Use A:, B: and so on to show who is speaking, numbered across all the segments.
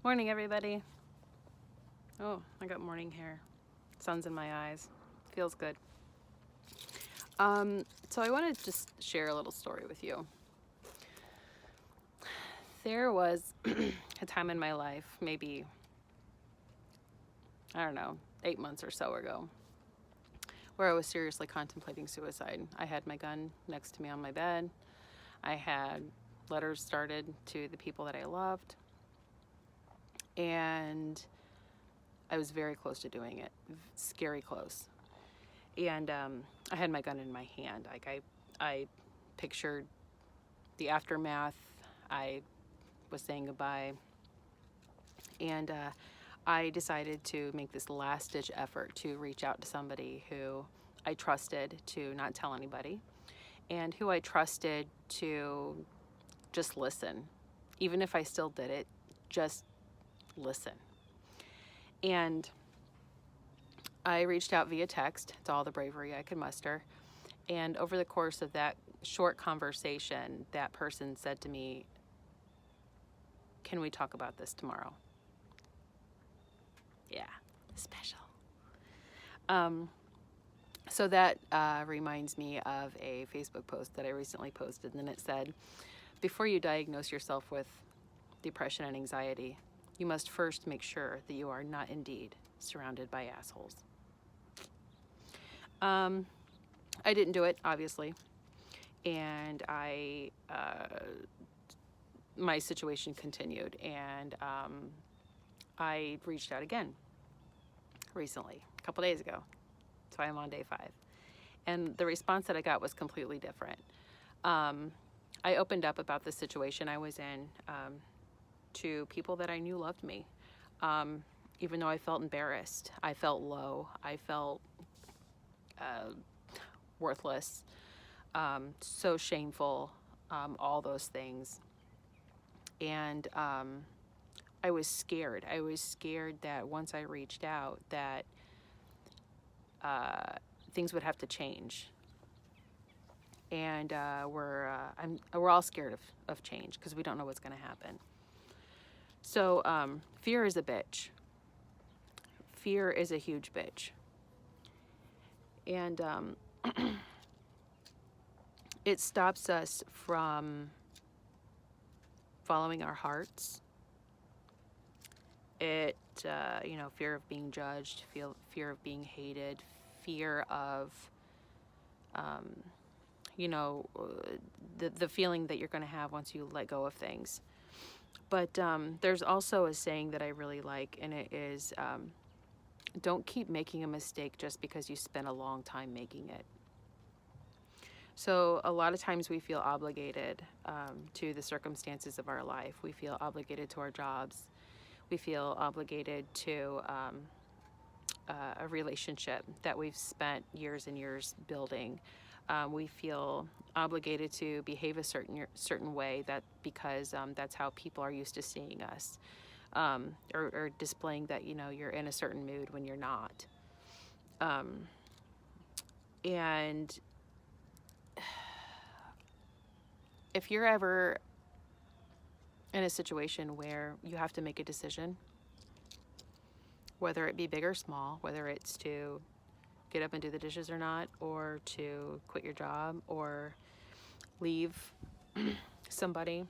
A: Morning, everybody. Oh, I got morning hair. Sun's in my eyes. Feels good. So I want to just share a little story with you. There was a time in my life, maybe, I don't know, 8 months or so ago, where I was seriously contemplating suicide. I had my gun next to me on my bed. I had letters started to the people that I loved. And I was very close to doing it, scary close. And I had my gun in my hand. Like I pictured the aftermath. I was saying goodbye. And I decided to make this last-ditch effort to reach out to somebody who I trusted to not tell anybody, and who I trusted to just listen. Even if I still did it, just listen. And I reached out via text. It's all the bravery I could muster. And over the course of that short conversation, that person said to me, "Can we talk about this tomorrow?" Yeah, special. So that reminds me of a Facebook post that I recently posted, and it said, "Before you diagnose yourself with depression and anxiety, you must first make sure that you are not indeed surrounded by assholes." I didn't do it, obviously, and my situation continued, and I reached out again recently, a couple days ago. So I'm on day 5. And the response that I got was completely different. I opened up about the situation I was in to people that I knew loved me. Even though I felt embarrassed, I felt low, I felt worthless, so shameful, all those things. And I was scared. I was scared that once I reached out that things would have to change. And we're all scared of change because we don't know what's going to happen. So fear is a bitch. Fear is a huge bitch. And it stops us from following our hearts. It, fear of being judged, fear of being hated, fear of, the feeling that you're going to have once you let go of things. But there's also a saying that I really like, and it is, don't keep making a mistake just because you spent a long time making it. So a lot of times we feel obligated to the circumstances of our life. We feel obligated to our jobs. We feel obligated to a relationship that we've spent years and years building. We feel obligated to behave a certain way because that's how people are used to seeing us, or displaying that you're in a certain mood when you're not. And if you're ever in a situation where you have to make a decision, whether it be big or small, whether it's to get up and do the dishes or not, or to quit your job, or leave somebody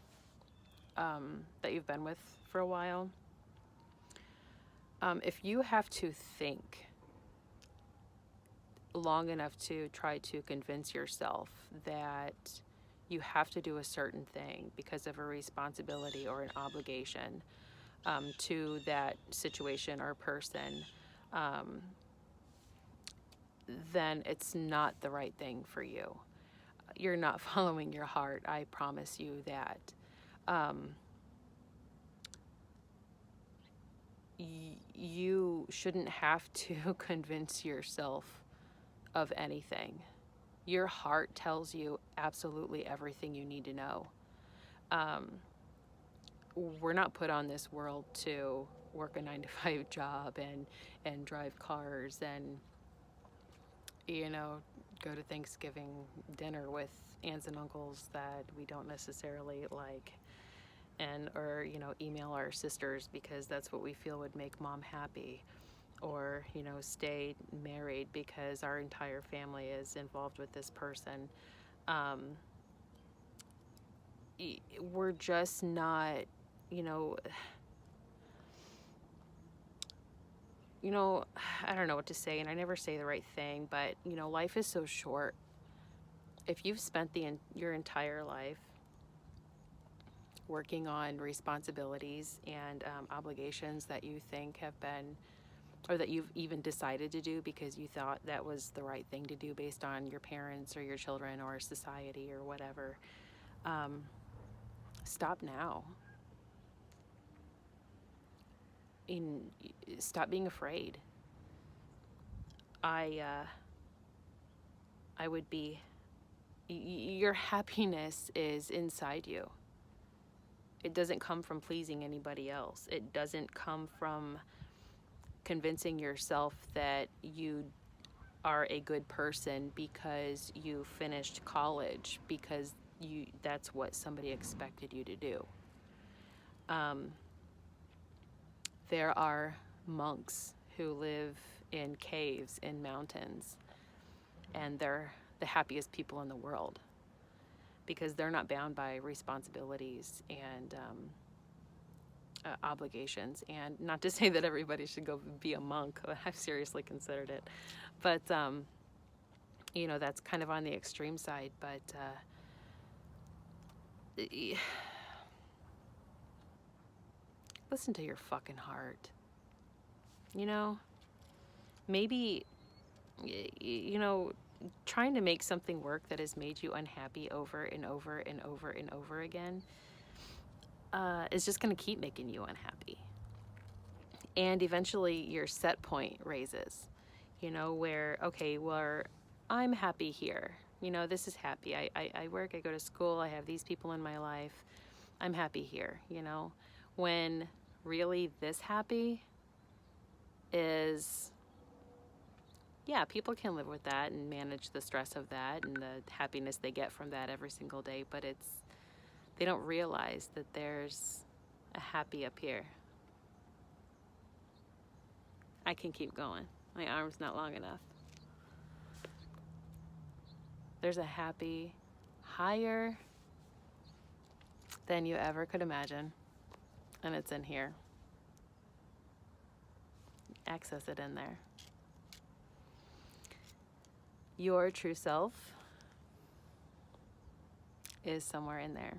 A: that you've been with for a while, if you have to think long enough to try to convince yourself that you have to do a certain thing because of a responsibility or an obligation to that situation or person, then it's not the right thing for you. You're not following your heart, I promise you that. You shouldn't have to convince yourself of anything. Your heart tells you absolutely everything you need to know. We're not put on this world to work a 9-to-5 job and drive cars and go to Thanksgiving dinner with aunts and uncles that we don't necessarily like. and or email our sisters because that's what we feel would make mom happy, or stay married because our entire family is involved with this person. We're just not, you know, I don't know what to say, and I never say the right thing, but life is so short. If you've spent your entire life working on responsibilities and obligations that you think have been, or that you've even decided to do because you thought that was the right thing to do based on your parents or your children or society or whatever, stop now. Stop being afraid. I would be, your happiness is inside you. It doesn't come from pleasing anybody else. It doesn't come from convincing yourself that you are a good person because you finished college, because that's what somebody expected you to do. There are monks who live in caves in mountains, and they're the happiest people in the world because they're not bound by responsibilities and obligations. And not to say that everybody should go be a monk. I've seriously considered it, but that's kind of on the extreme side. But listen to your fucking heart. Maybe trying to make something work that has made you unhappy over and over and over and over again is just going to keep making you unhappy. And eventually your set point raises, where, okay, well, I'm happy here. This is happy. I work, I go to school, I have these people in my life. I'm happy here, when really this happy is, yeah, people can live with that and manage the stress of that and the happiness they get from that every single day, but they don't realize that there's a happy up here. I can keep going. My arm's not long enough. There's a happy higher than you ever could imagine, and it's in here. Access it in there. Your true self is somewhere in there.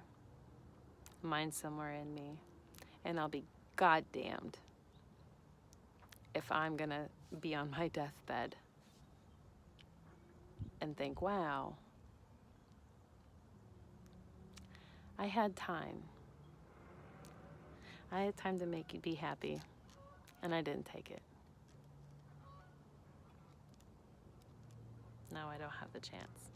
A: Mine's somewhere in me. And I'll be goddamned if I'm gonna be on my deathbed and think, wow, I had time. I had time to make you be happy, and I didn't take it. Now I don't have the chance.